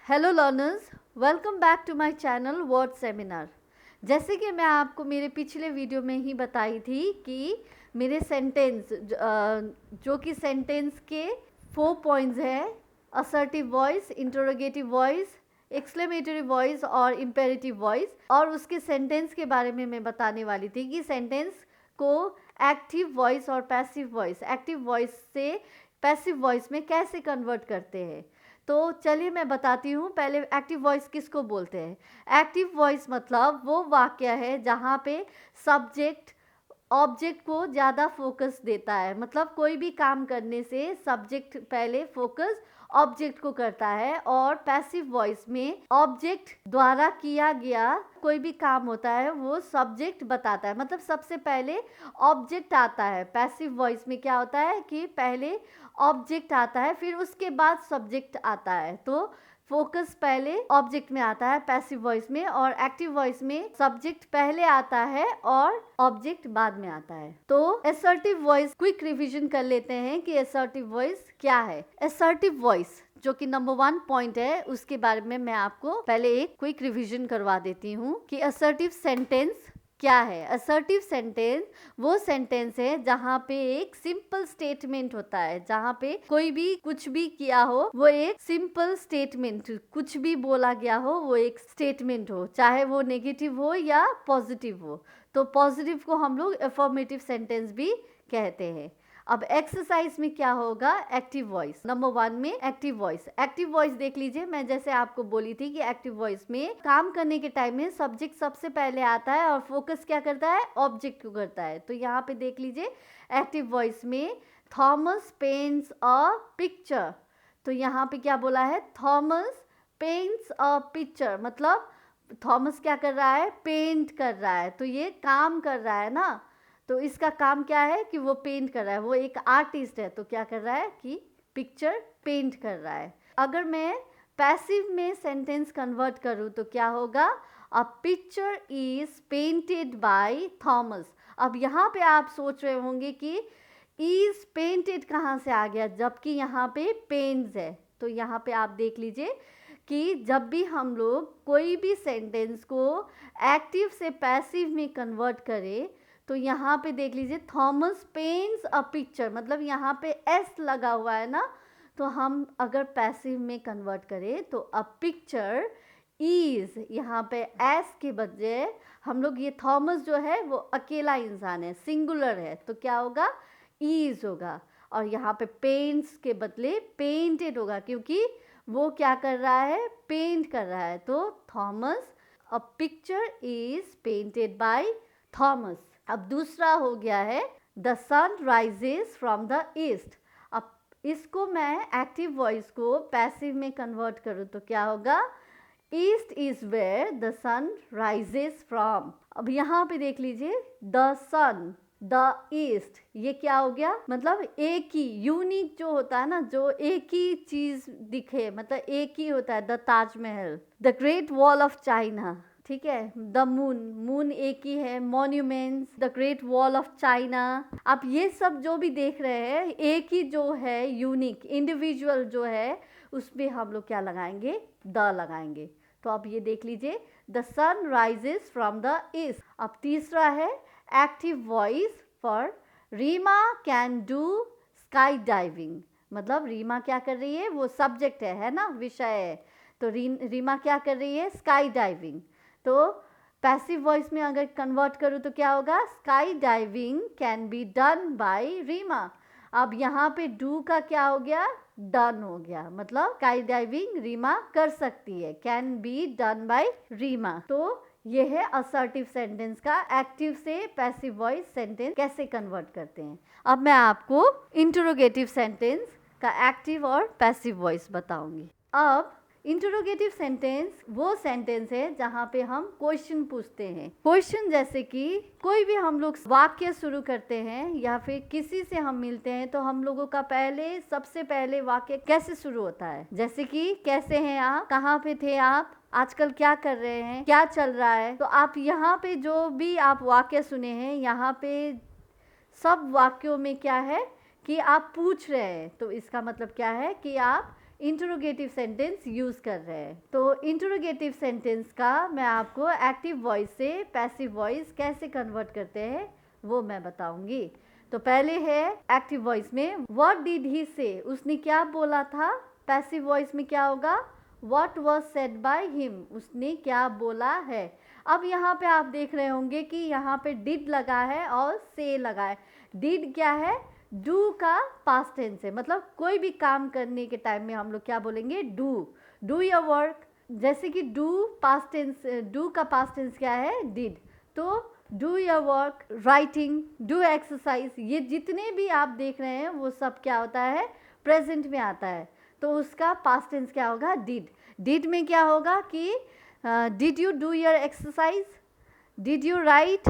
Hello learners, welcome back to my channel Word Seminar. जैसे कि मैं आपको मेरे पिछले वीडियो में ही बताई थी कि मेरे सेंटेंस जो कि सेंटेंस के 4 पॉइंट्स हैं, assertive voice, interrogative voice, exclamatory voice और इम्पेरेटिव वॉइस, और उसके सेंटेंस के बारे में मैं बताने वाली थी कि सेंटेंस को एक्टिव वॉइस और पैसिव वॉइस, एक्टिव वॉइस से पैसिव वॉइस में कैसे कन्वर्ट करते हैं। तो चलिए मैं बताती हूँ। पहले एक्टिव वॉइस किसको बोलते हैं। एक्टिव वॉइस मतलब वो वाक्य है जहाँ पे सब्जेक्ट ऑब्जेक्ट को ज़्यादा फोकस देता है। मतलब कोई भी काम करने से सब्जेक्ट पहले फोकस ऑब्जेक्ट को करता है, और पैसिव वॉइस में ऑब्जेक्ट द्वारा किया गया कोई भी काम होता है वो सब्जेक्ट बताता है। मतलब सबसे पहले ऑब्जेक्ट आता है। पैसिव वॉइस में क्या होता है कि पहले ऑब्जेक्ट आता है, फिर उसके बाद सब्जेक्ट आता है। तो फोकस पहले ऑब्जेक्ट में आता है पैसिव वॉइस में, और एक्टिव वॉइस में सब्जेक्ट पहले आता है और ऑब्जेक्ट बाद में आता है। तो असर्टिव वॉइस क्विक रिवीजन कर लेते हैं कि असर्टिव वॉइस क्या है। असर्टिव वॉइस जो कि नंबर 1 पॉइंट है, उसके बारे में मैं आपको पहले एक क्विक रिवीजन करवा देती हूँ कि असर्टिव सेंटेंस क्या है। असर्टिव सेंटेंस वो सेंटेंस है जहाँ पे एक सिंपल स्टेटमेंट होता है, जहाँ पे कोई भी कुछ भी किया हो वो एक सिंपल स्टेटमेंट, कुछ भी बोला गया हो वो एक स्टेटमेंट हो, चाहे वो नेगेटिव हो या पॉजिटिव हो। तो पॉजिटिव को हम लोग अफर्मेटिव सेंटेंस भी कहते हैं। अब एक्सरसाइज में क्या होगा, एक्टिव वॉइस। नंबर 1 में एक्टिव वॉइस। एक्टिव वॉइस देख लीजिए, मैं जैसे आपको बोली थी कि एक्टिव वॉइस में काम करने के टाइम में सब्जेक्ट सबसे पहले आता है और फोकस क्या करता है, ऑब्जेक्ट को करता है। तो यहाँ पे देख लीजिए एक्टिव वॉइस में थॉमस पेंट्स अ पिक्चर। तो यहाँ पे क्या बोला है, थॉमस पेंट्स अ पिक्चर, मतलब थॉमस क्या कर रहा है, पेंट कर रहा है। तो ये काम कर रहा है ना, तो इसका काम क्या है कि वो पेंट कर रहा है, वो एक आर्टिस्ट है। तो क्या कर रहा है कि पिक्चर पेंट कर रहा है। अगर मैं पैसिव में सेंटेंस कन्वर्ट करूँ तो क्या होगा, अ picture is painted by Thomas. अब यहाँ पे आप सोच रहे होंगे कि इज पेंटेड कहाँ से आ गया, जबकि यहाँ पे पेंट्स है। तो यहाँ पे आप देख लीजिए कि जब भी हम लोग कोई भी सेंटेंस को एक्टिव से पैसिव में कन्वर्ट करें तो यहाँ पे देख लीजिए थॉमस पेंट्स अ पिक्चर, मतलब यहाँ पे एस लगा हुआ है ना, तो हम अगर पैसिव में कन्वर्ट करें तो अ पिक्चर इज, यहाँ पे एस के बजाय हम लोग ये थॉमस जो है वो अकेला इंसान है, सिंगुलर है, तो क्या होगा, इज होगा। और यहाँ पे पेंट्स के बदले पेंटेड होगा, क्योंकि वो क्या कर रहा है, पेंट कर रहा है। तो Thomas, a picture is painted by Thomas. अब दूसरा हो गया है the sun rises from the east. अब इसको मैं एक्टिव वॉइस को पैसिव में कन्वर्ट करूँ तो क्या होगा, east is where the sun rises from. अब यहाँ पे देख लीजिए द सन, द ईस्ट, ये क्या हो गया, मतलब एक ही यूनिक जो होता है ना, जो एक ही चीज दिखे, मतलब एक ही होता है। The Taj Mahal, the great wall of China, ठीक है, द मून, मून एक ही है, monuments, the great wall of China. आप ये सब जो भी देख रहे हैं एक ही जो है, यूनिक इंडिविजुअल जो है, उसमें हम लोग क्या लगाएंगे, द लगाएंगे। तो अब ये देख लीजिए the sun rises from the east. अब तीसरा है active voice for Reema can do sky diving. मतलब रीमा क्या कर रही है, वो सब्जेक्ट है ना, विषय है। तो रीमा क्या कर रही है, स्काई डाइविंग। तो पैसिव वॉइस में अगर कन्वर्ट करूँ तो क्या होगा, sky diving can be done by Reema. अब यहाँ पे डू का क्या हो गया, डन हो गया, मतलब स्काई डाइविंग रीमा कर सकती है, can be done by Reema. तो ये है असर्टिव सेंटेंस का एक्टिव से पैसिव वॉइस सेंटेंस कैसे कन्वर्ट करते हैं। अब मैं आपको इंटरोगेटिव सेंटेंस का एक्टिव और पैसिव वॉइस बताऊंगी। अब इंटरोगेटिव सेंटेंस वो सेंटेंस है जहाँ पे हम क्वेश्चन पूछते हैं। क्वेश्चन जैसे कि कोई भी हम लोग वाक्य शुरू करते हैं या फिर किसी से हम मिलते हैं तो हम लोगों का सबसे पहले वाक्य कैसे शुरू होता है, जैसे कि कैसे हैं आप, कहाँ पे थे आप, आजकल क्या कर रहे हैं, क्या चल रहा है। तो आप यहाँ पे जो भी आप वाक्य सुने हैं, यहाँ पे सब वाक्यों में क्या है कि आप पूछ रहे हैं। तो इसका मतलब क्या है कि आप इंटरोगेटिव सेंटेंस यूज़ कर रहे हैं। तो इंटरोगेटिव सेंटेंस का मैं आपको एक्टिव वॉइस से पैसिव वॉइस कैसे कन्वर्ट करते हैं वो मैं बताऊंगी। तो पहले है एक्टिव वॉइस में व्हाट डिड ही से, उसने क्या बोला था। पैसिव वॉइस में क्या होगा, what was said by him, उसने क्या बोला है। अब यहाँ पे आप देख रहे होंगे कि यहाँ पे डिड लगा है और से लगा है। डिड क्या है, डू का पास्ट टेंस है, मतलब कोई भी काम करने के टाइम में हम लोग क्या बोलेंगे, डू योर वर्क। जैसे कि डू पास्ट टेंस, डू का पास्ट टेंस क्या है, डिड। तो do your work, writing, do exercise, ये जितने भी आप देख रहे हैं वो सब क्या होता है, प्रेजेंट में आता है। तो उसका पास्ट टेंस क्या होगा, डिड। डिड में क्या होगा कि did you do your exercise, did you right,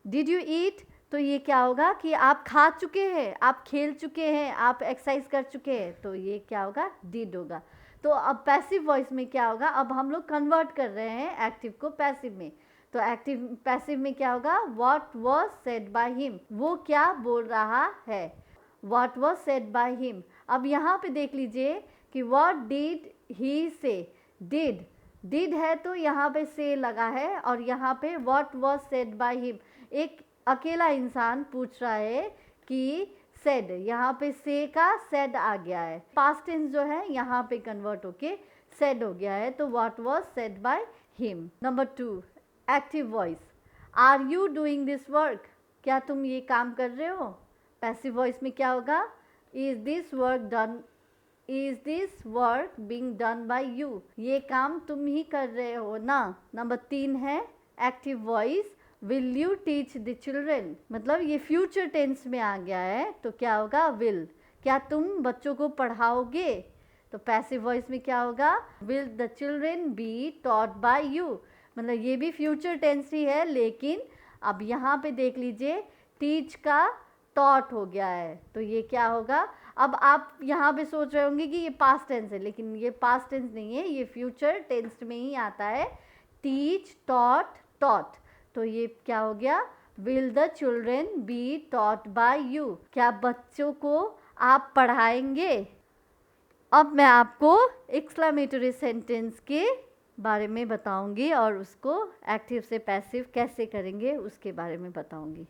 did you eat. तो ये क्या होगा कि आप खा चुके हैं, आप खेल चुके हैं, आप एक्सरसाइज कर चुके हैं, तो ये क्या होगा, डिड होगा। तो अब पैसिव वॉइस में क्या होगा, अब हम लोग कन्वर्ट कर रहे हैं एक्टिव को पैसिव में। तो एक्टिव पैसिव में क्या होगा, what was said by him, वो क्या बोल रहा है, what was said by him. अब यहाँ पे देख लीजिए कि व्हाट डिड ही से, डिड है तो यहाँ पे से लगा है, और यहाँ पे what was said by him, एक अकेला इंसान पूछ रहा है कि सेड, यहाँ पे से का सेड आ गया है, पास्ट टेंस जो है यहाँ पे कन्वर्ट होके सेड हो गया है। तो what was said by him. Number 2 active voice, are you doing this work, क्या तुम ये काम कर रहे हो। पैसिव वॉइस में क्या होगा, is this work done, is this work being done by you, ये काम तुम ही कर रहे हो ना। नंबर 3 है active voice, will you teach the children, मतलब ये फ्यूचर टेंस में आ गया है, तो क्या होगा, विल, क्या तुम बच्चों को पढ़ाओगे। तो पैसिव वॉइस में क्या होगा, will the children be taught by you, मतलब ये भी फ्यूचर टेंस ही है, लेकिन अब यहाँ पे देख लीजिए टीच का टॉट हो गया है, तो ये क्या होगा। अब आप यहाँ पे सोच रहे होंगे कि ये पास्ट टेंस है, लेकिन ये पास्ट टेंस नहीं है, ये फ्यूचर टेंस में ही आता है, टीच, टॉट, टॉट। तो ये क्या हो गया, will the children be taught by you, क्या बच्चों को आप पढ़ाएंगे। अब मैं आपको एक्सक्लेमेटरी सेंटेंस के बारे में बताऊंगी और उसको एक्टिव से पैसिव कैसे करेंगे उसके बारे में बताऊंगी।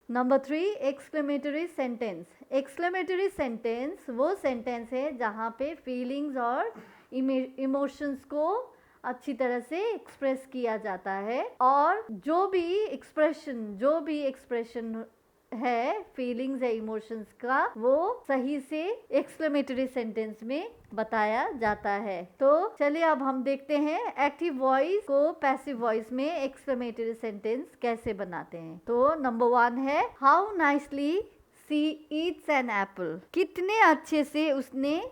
Number 3 exclamatory sentence. Exclamatory sentence वो सेंटेंस है जहाँ पे फीलिंग्स और इमोशंस को अच्छी तरह से एक्सप्रेस किया जाता है, और जो भी एक्सप्रेशन है फीलिंग्स या इमोशंस का, वो सही से एक्सक्लेमेटरी सेंटेंस में बताया जाता है। तो चलिए अब हम देखते हैं एक्टिव वॉइस को पैसिव वॉइस में एक्सक्लेमेटरी सेंटेंस कैसे बनाते हैं। तो नंबर 1 है, how nicely she eats an apple, कितने अच्छे से उसने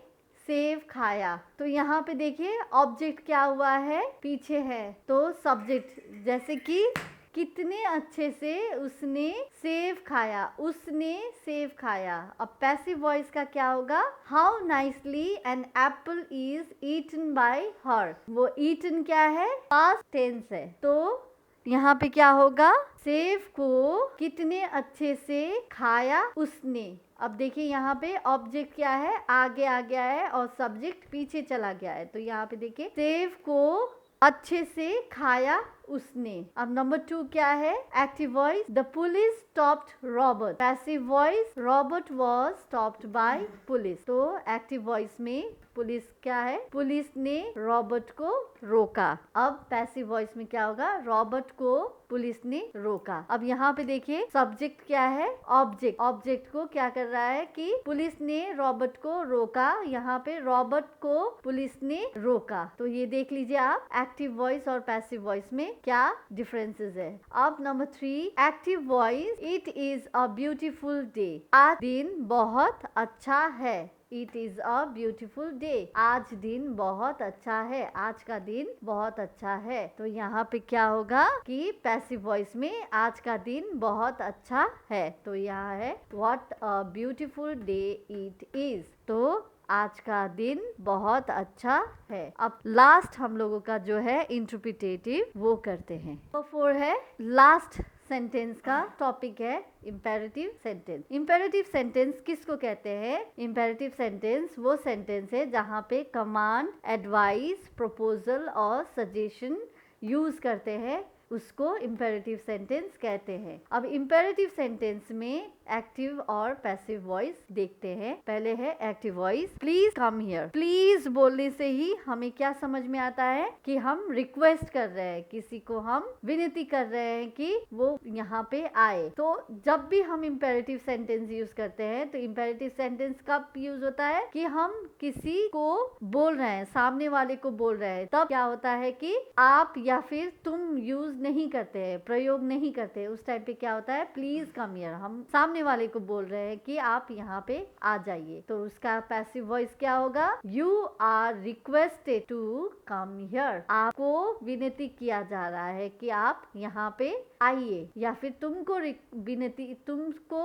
सेब खाया। तो यहाँ पे देखिए ऑब्जेक्ट क्या हुआ है, पीछे है, तो सब्जेक्ट, जैसे कि कितने अच्छे से उसने सेब खाया, उसने सेब खाया। अब पैसिव वॉइस का क्या होगा, how nicely an apple is eaten by her, वो ईटन क्या है, पास्ट टेंस है, तो यहाँ पे क्या होगा, सेब को कितने अच्छे से खाया उसने। अब देखिए यहाँ पे ऑब्जेक्ट क्या है, आगे आ गया है और सब्जेक्ट पीछे चला गया है, तो यहाँ पे देखिए सेब को अच्छे से खाया उसने। अब नंबर 2 क्या है, active voice, the police stopped Robert. Passive voice, Robert was stopped bye police. तो एक्टिव वॉइस में पुलिस क्या है, पुलिस ने रॉबर्ट को रोका। अब पैसिव वॉइस में क्या होगा, रॉबर्ट को पुलिस ने रोका। अब यहाँ पे देखिए सब्जेक्ट क्या है, ऑब्जेक्ट, ऑब्जेक्ट को क्या कर रहा है कि पुलिस ने रॉबर्ट को रोका, यहाँ पे रॉबर्ट को पुलिस ने रोका। तो ये देख लीजिए आप एक्टिव वॉइस और पैसिव वॉइस में क्या डिफरेंसेस है। अब number 3 active voice, it is a beautiful day, आज दिन बहुत अच्छा है। It is a beautiful day, आज दिन बहुत अच्छा है, आज का दिन बहुत अच्छा है। तो यहाँ पे क्या होगा कि पैसिव वॉइस में आज का दिन बहुत अच्छा है, तो यहाँ है what a beautiful day it is, तो आज का दिन बहुत अच्छा है। अब लास्ट हम लोगों का जो है इंटरप्रिटेटिव वो करते हैं। तो 4 है लास्ट सेंटेंस का टॉपिक है इम्पेरेटिव सेंटेंस। इम्पेरेटिव सेंटेंस किसको कहते हैं? इम्पेरेटिव सेंटेंस वो सेंटेंस है जहाँ पे कमांड, एडवाइस, प्रपोजल और सजेशन यूज करते हैं, उसको इम्पेरेटिव सेंटेंस कहते हैं। अब इम्पेरेटिव सेंटेंस में एक्टिव और पैसिव वॉइस देखते हैं। पहले है active voice, please come here. Please बोलने से ही हमें क्या समझ में आता है कि हम रिक्वेस्ट कर रहे हैं, किसी को हम विनती कर रहे हैं कि वो यहाँ पे आए। तो जब भी हम इम्पेरेटिव सेंटेंस यूज करते हैं तो इम्पेरेटिव सेंटेंस कब यूज होता है? कि हम किसी को बोल रहे हैं, सामने वाले को बोल रहे हैं, तब क्या होता है कि आप या फिर तुम यूज नहीं करते हैं, प्रयोग नहीं करते हैं। उस टाइम पे क्या होता है? Please come here. हम सामने वाले को बोल रहे हैं कि आप यहाँ पे आ जाइए, तो उसका पैसिव वॉइस क्या होगा? You are requested to come here. आपको विनती किया जा रहा है कि आप यहाँ पे आइए, या फिर तुमको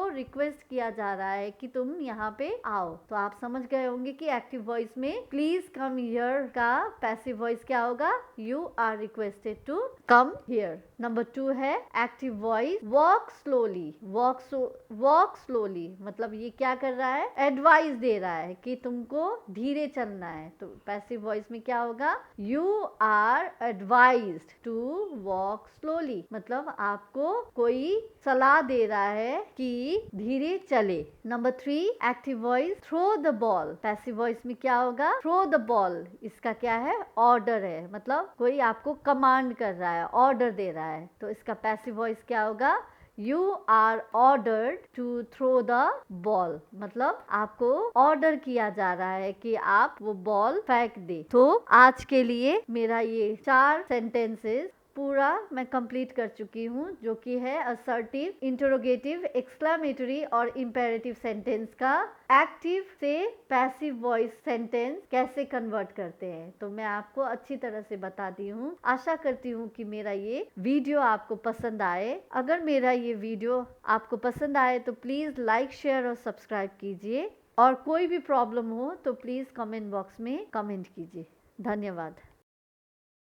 रिक्वेस्ट किया जा रहा है कि तुम यहाँ पे आओ। तो आप समझ गए होंगे कि एक्टिव वॉइस में प्लीज कम हियर का पैसिव वॉइस क्या होगा? You are requested to come here. Number 2 है active voice, walk slowly. Walk slowly मतलब ये क्या कर रहा है? एडवाइस दे रहा है कि तुमको धीरे चलना है। तो पैसिव वॉइस में क्या होगा? You are advised to walk slowly, मतलब आपको कोई सलाह दे रहा है कि धीरे चले। Number 3 active voice, throw the ball. Passive voice में क्या होगा? थ्रो द बॉल, इसका क्या है? ऑर्डर है, मतलब कोई आपको कमांड कर रहा है, ऑर्डर दे रहा है। तो इसका पैसिव वॉइस क्या होगा? You are ordered to throw the ball, मतलब आपको ऑर्डर किया जा रहा है कि आप वो बॉल फेंक दे। तो आज के लिए मेरा ये 4 सेंटेंसेस पूरा मैं कंप्लीट कर चुकी हूँ, जो कि है असर्टिव, इंटरोगेटिव, एक्सक्लेमेटरी और इंपेरेटिव सेंटेंस का एक्टिव से पैसिव वॉइस सेंटेंस कैसे कन्वर्ट करते हैं। तो मैं आपको अच्छी तरह से बता दी हूँ। आशा करती हूँ कि मेरा ये वीडियो आपको पसंद आए। अगर मेरा ये वीडियो आपको पसंद आए तो प्लीज लाइक, शेयर और सब्सक्राइब कीजिए, और कोई भी प्रॉब्लम हो तो प्लीज कमेंट बॉक्स में कमेंट कीजिए। धन्यवाद।